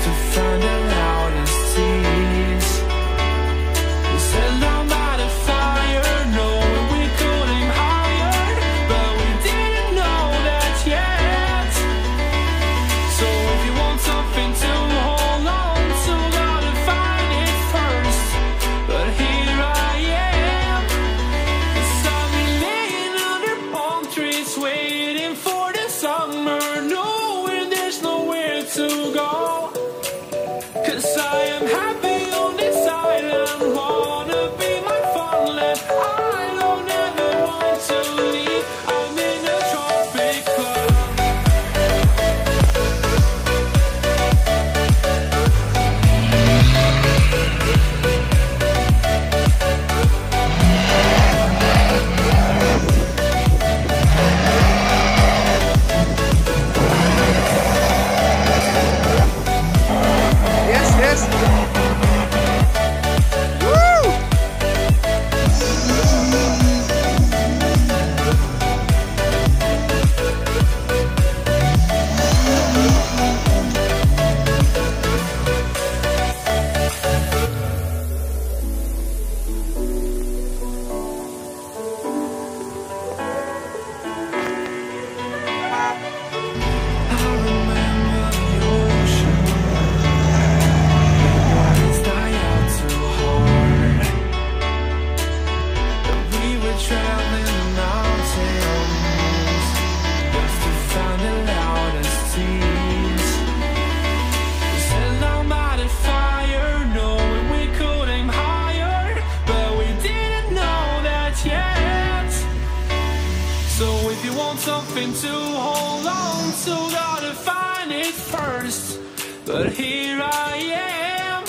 to find the loudest tease. We said down by the fire, knowing we could aim higher, but we didn't know that yet. So if you want something to hold on to, gotta find it first. But here I am, 'cause I've been laying under palm trees, waiting for the summer, knowing there's nowhere to go. 'Cause I am happy on this island, wanna be my farmland. I don't ever want to leave, I'm in a tropic club. Yes, yes. Woo! I remember the ocean, waves die out too hard. But we were traveling the mountains just to find the loudest tease. We sat down by the fire, knowing we could aim higher, but we didn't know that yet. So if you want something to hold on to, gotta find it first. But here I am,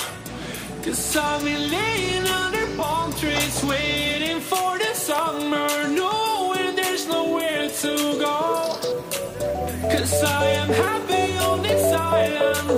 'cause I've been laying under palm trees, waiting for the summer, knowing there's nowhere to go. 'Cause I am happy on this island.